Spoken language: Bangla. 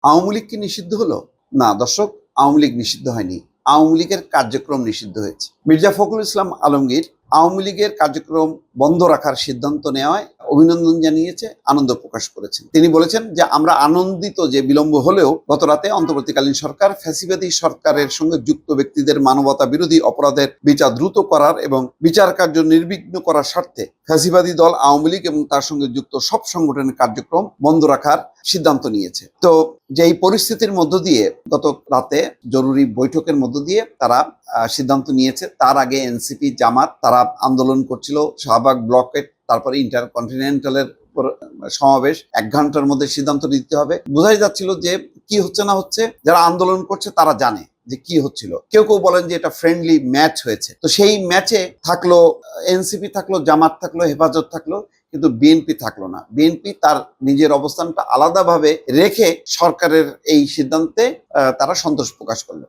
আওয়ামী লীগ কি নিষিদ্ধ হলো? না দর্শক, আওয়ামী লীগ নিষিদ্ধ হয়নি। আওয়ামী লীগের কার্যক্রম নিষিদ্ধ হয়েছে। মির্জা ফখরুল ইসলাম আলমগীর আওয়ামী লীগের কার্যক্রম বন্ধ রাখার সিদ্ধান্ত নেওয়ায় অভিনন্দন জানিয়েছে, আনন্দ প্রকাশ করেছেন। তিনি বলেছেন যে আমরা আনন্দিত যে বিলম্ব হলেও গতরাতে অন্তর্বর্তীকালীন সরকার ফ্যাসিবাদী সরকারের সঙ্গে যুক্ত ব্যক্তিদের মানবতা বিরোধী অপরাধের বিচার দ্রুত করার এবং বিচার কার্য নির্বিঘ্ন করার স্বার্থে ফ্যাসিবাদী দল আওয়ামী লীগ এবং তার সঙ্গে যুক্ত সব সংগঠনের কার্যক্রম বন্ধ রাখার সিদ্ধান্ত নিয়েছে। তো যেই পরিস্থিতির মধ্য দিয়ে গত রাতে জরুরি বৈঠকের মধ্য দিয়ে তারা সিদ্ধান্ত নিয়েছে, তার আগে এনসিপি জামাত তারা আন্দোলন করছিল, শাহবাগ ব্লকেট, তারপরে ইন্টারকন্টিনেন্টালের সমাবেশ, 1 ঘন্টার মধ্যে সিদ্ধান্ত নিতে হবে। বোঝাই যাচ্ছিল যে কি হচ্ছে না হচ্ছে, যারা আন্দোলন করছে তারা জানে যে কি হচ্ছিল। কেউ কেউ বলেন যে এটা ফ্রেন্ডলি ম্যাচ হয়েছে। তো সেই ম্যাচে থাকলো এনসিপি, থাকলো জামাত, থাকলো হেফাজত, থাকলো, কিন্তু বিএনপি থাকলো না। বিএনপি তার নিজের অবস্থানটা আলাদাভাবে রেখে সরকারের এই সিদ্ধান্তে তারা সন্তোষ প্রকাশ করলো।